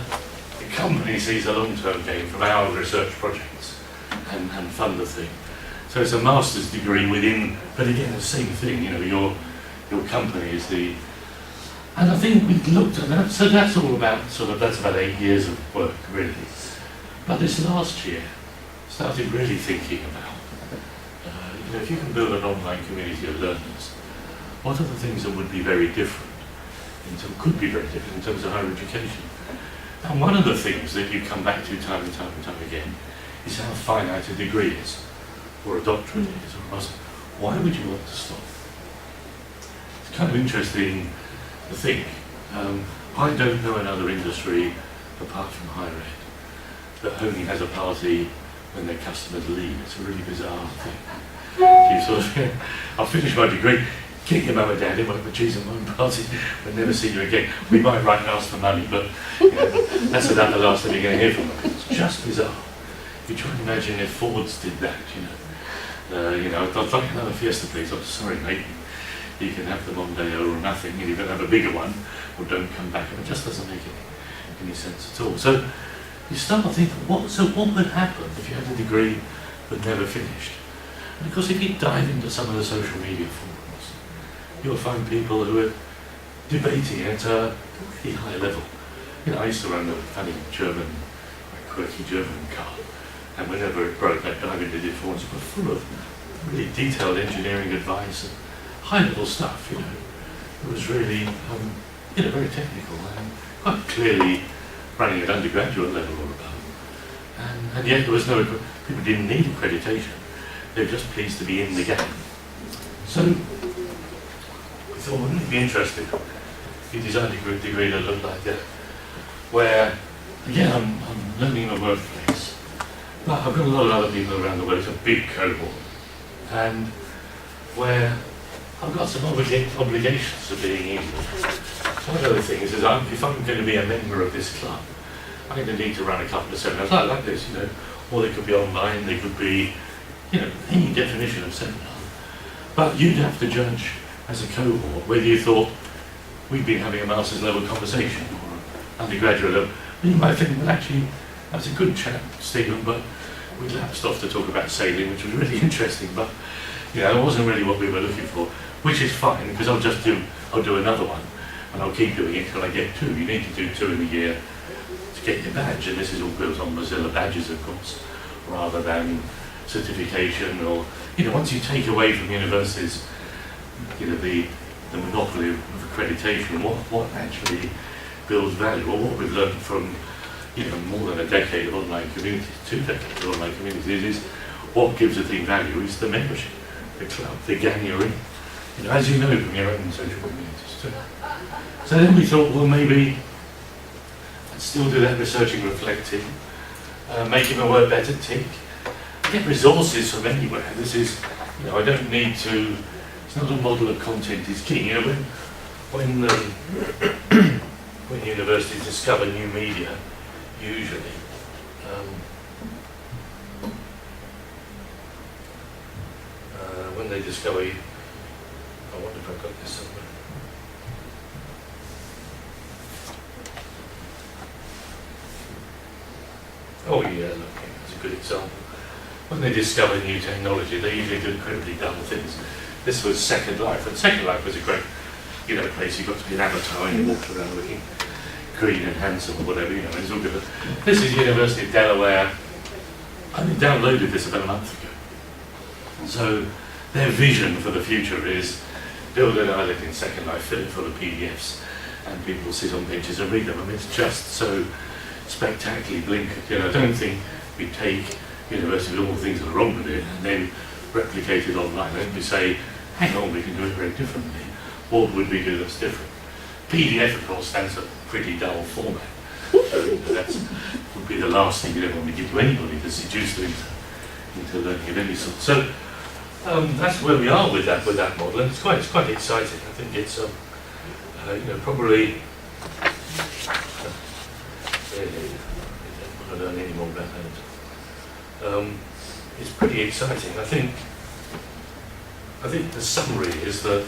company sees a long-term gain from our research projects and fund the thing. So it's a master's degree within, but again, the same thing, your company is the, and I think we looked at that, so that's all about, that's about 8 years of work, really. But this last year, started really thinking about, if you can build an online community of learners, what are the things that would be very different, could be very different in terms of higher education? And one of the things that you come back to time and time and time again is how finite a degree is, or a doctorate is, or a master. Why would you want to stop? It's kind of interesting to think. I don't know another industry, apart from higher ed, that only has a party when their customers leave. It's a really bizarre thing. You sort of, I'll finish my degree, kick your mum and dad in, we'll have a cheese and wine party, we'll never see you again. We might write and ask for money, but that's about the last thing you're going to hear from them. It's just bizarre. You try and imagine if Fords did that, I'd like another Fiesta, please. I'm sorry, mate. You can have them on day or nothing, and you can have a bigger one, or don't come back. And it just doesn't make any sense at all. So you start thinking, what would happen if you had a degree but never finished? And of course, if you dive into some of the social media forums, you'll find people who are debating at a pretty high level. I used to run a funny German, quirky German car, and whenever it broke, I'd dive into the forums, but full of really detailed engineering advice and high-level stuff. It was really, very technical and quite clearly running at undergraduate level or above. And yet there was people didn't need accreditation. They were just pleased to be in the game. So we thought, wouldn't it be interesting if you designed a degree that looked like that, where, again, I'm learning in a workplace, but I've got a lot of other people around the world. It's a big cohort, and where I've got some obligations of being in. One of the things is, if I'm going to be a member of this club, I'm going to need to run a couple of seminars like this, or they could be online, they could be, any definition of seminar. But you'd have to judge as a cohort whether you thought we've been having a master's level conversation or undergraduate level. And you might think, well, actually, that's a good chat, Stephen, but we lapsed off to talk about sailing, which was really interesting, but it wasn't really what we were looking for, which is fine, because I'll do another one, and I'll keep doing it till I get 2. You need to do 2 in a year to get your badge, and this is all built on Mozilla badges, of course, rather than certification or, once you take away from universities, the monopoly of accreditation, what actually builds value, or what we've learned from, more than a decade of online communities, 2 decades of online communities, is what gives a thing value is the membership, the club, the gang you're in. As you know from your own social communities too. So then we thought, well, maybe I'd still do that researching, reflecting, making my work better, tick. Get resources from anywhere. This is, I don't need to, it's not a model of content is king. When universities discover new media, usually, when they discover, I wonder if I've got this somewhere. Oh yeah, look, that's a good example. When they discover new technology, they usually do incredibly dumb things. This was Second Life, and Second Life was a great, place. You got to be an avatar and you walked around looking green and handsome or whatever, it's all good. This is University of Delaware. I only downloaded this about a month ago. So their vision for the future is build an island in Second Life, fill it full of PDFs, and people will sit on benches and read them. I mean, it's just so spectacularly blinkered. You know, I don't think we take university with all the things that are wrong with it and then replicate it online. And we say, hang on, we can do it very differently. What would we do that's different? PDF, of course, stands for pretty dull format. So that would be the last thing you ever want to give to anybody to seduce them into learning of any sort. So that's where we are with that model, and it's quite exciting. I think it's probably I don't want to learn any more about that. It's pretty exciting. I think the summary is that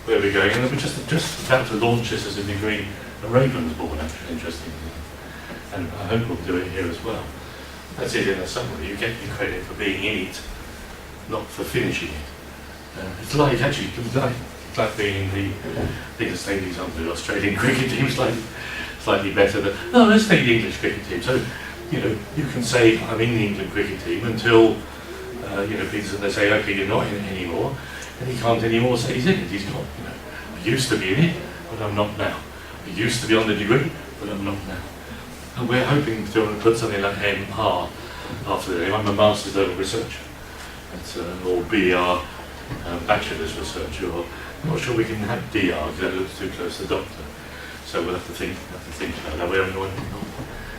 where we're going, and we're just about to launch this as a degree at Ravensbourne, actually, interestingly. And I hope we'll do it here as well. That's it in a summary. You get the credit for being in it, not for finishing it. It's like being in the biggest state example, the Australian cricket team, slightly better than. No, let's take the English cricket team. So, you can say I'm in the England cricket team until Peterson, they say, okay, you're not in it anymore, and he can't anymore say he's in it. He's got, I used to be in it, but I'm not now. I used to be on the degree, but I'm not now. And we're hoping to put something like MR after the name. I'm a Master's Level Researcher, or BR, Bachelor's Researcher, or I'm not sure we can have DR because that looks too close to Doctor. So we'll have to think about that.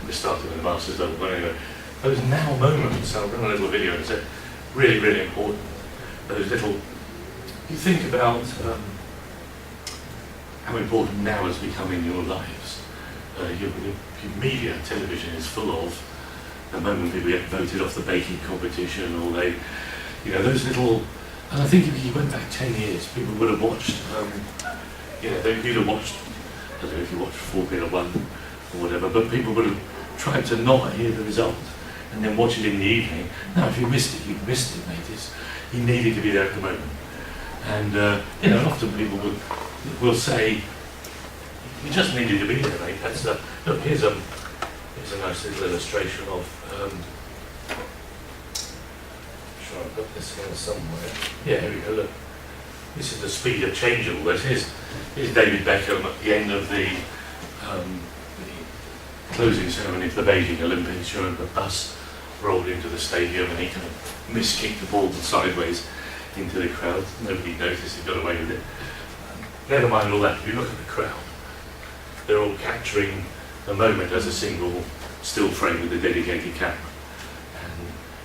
We started with a Master's Level, but anyway, those now moments, I'll run a little video and say, really, really important. Those little, you think about how important now has become in your lives. Your media, television is full of the moment people get voted off the baking competition, or those little. And I think if you went back 10 years, people would have watched. You'd have watched. I don't know if you watched Formula One or whatever, but people would have tried to not hear the result and then watch it in the evening. Now, if you missed it, you missed it, mate. You needed to be there at the moment. And often people will say, you just needed to be there, mate. Look, here's a nice little illustration of. Sure, I've got this here somewhere. Yeah, here we go. Look, this is the speed of changeable. Here's David Beckham at the end of the closing ceremony for the Beijing Olympics. You know, the bus rolled into the stadium and he kind of miskicked the ball sideways into the crowd. Nobody noticed, he got away with it. Never mind all that. If you look at the crowd, they're all capturing the moment as a single still frame with a dedicated camera.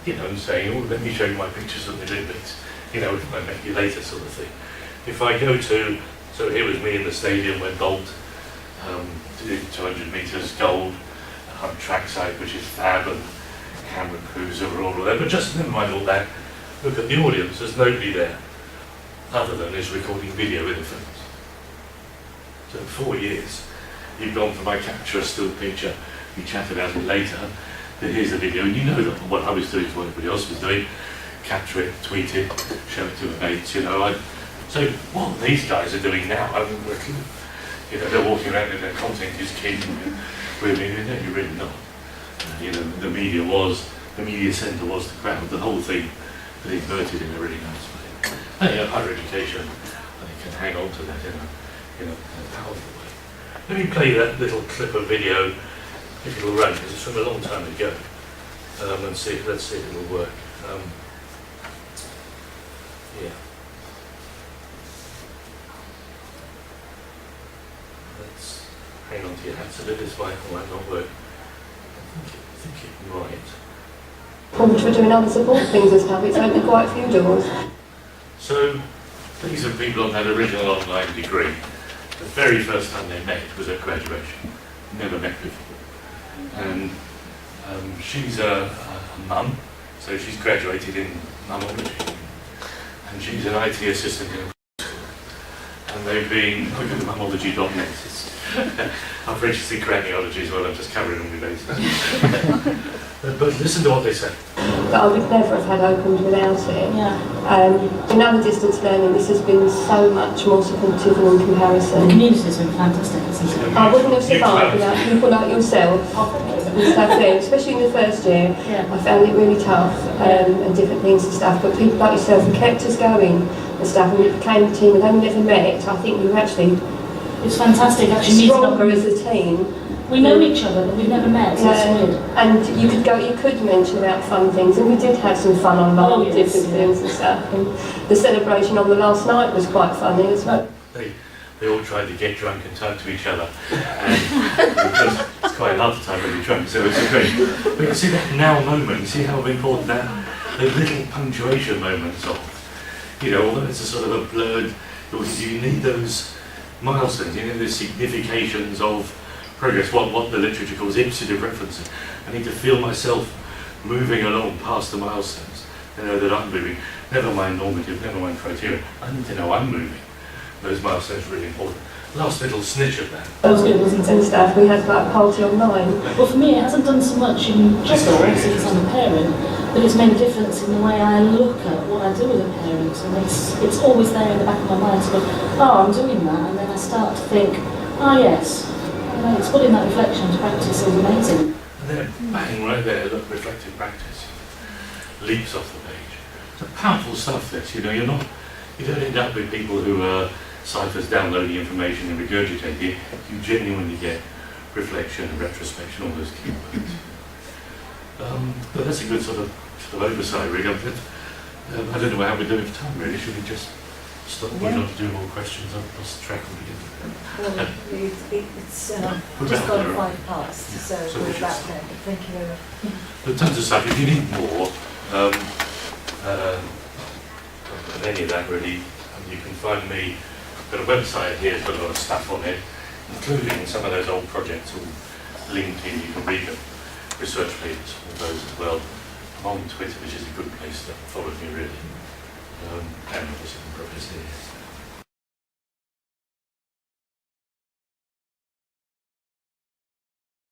And saying, oh, let me show you my pictures of the Olympics. I make you later sort of thing. If I go to, so here was me in the stadium when Bolt did 200 metres gold on trackside, which is fab, and camera crews are all there. But just never mind all that. Look at the audience. There's nobody there other than is recording video with the phones. So in 4 years, you've gone from I capture a still picture, we chat about it later, then here's the video, and you know that what I was doing is what everybody else was doing. Capture it, tweet it, show it to the mates, So what these guys are doing now, I haven't got a clue. They're walking around and their content is king. Really, no, you're really not. The media centre was the crowd, the whole thing, but inverted in a really nice way. And higher education, I think, can hang on to that in a powerful way. Let me play that little clip of video, if it'll run, because it's from a long time ago, and let's see if it'll work. Yeah. Let's hang on to your hats a bit. This might not work. I think it might. Which we're doing other support things and stuff, it's opened quite a few doors. So these are people on that original online degree. The very first time they met was at graduation. Never met before. And she's a mum, so she's graduated in mumology. And she's an IT assistant in a school. And they've been, look at mumology.net. I've registered craniology as well, I'm just covering all my bases. But listen to what they say. But I would never have had Oakland without it. Yeah. In other distance learning, this has been so much more supportive in comparison. The community has been fantastic, hasn't it? I wouldn't have survived without people like yourself. and stuff then, especially in the first year. Yeah. I found it really tough and different things and stuff, but people like yourself have kept us going and stuff, and we became a team, and though we never met, I think we were actually It's fantastic actually meeting up. stronger as a team. We know each other, but we've never met, so it's weird. And you could mention about fun things, and we did have some fun online with different things and stuff. And the celebration on the last night was quite funny as well. They all tried to get drunk and talk to each other, and it's quite hard to talk when you're drunk, so it's great. But you see that now moment, you see how important that, the little punctuation moments of, although it's a sort of a blurred, you need those milestones, the significations of progress, what the literature calls ipsitive references. I need to feel myself moving along past the milestones, that I'm moving, never mind normative, never mind criteria, I need to know I'm moving. Those milestones are really important. Last little snitch of that. That was good, wasn't And it? stuff, we had like a party online. Well, for me, it hasn't done so much in just obviously because I'm a parent, but it's made a difference in the way I look at what I do with a parent, and it's always there in the back of my mind to go, oh, I'm doing that, and then I start to think, oh yes, it's putting that reflection into practice is amazing. And then bang, right there, look, reflective practice. Leaps off the page. It's powerful stuff, this, you don't end up with people who are ciphers downloading information and regurgitating it. You genuinely get reflection and retrospection, all those key words. But that's a good sort of oversight, really. I don't know how we're doing for time, really. Should we just stop? We're not to do more questions. I've lost track of it. Well, it's just gone 5 past, so we're about there. Thank you very much. But tons of stuff. If you need more of any of that, really, you can find me. I've got a website here, it's got a lot of stuff on it, including some of those old projects all linked in. You can read them, research papers, all those as well. I'm on Twitter, which is a good place to follow me, really. And obviously, the Prof is here.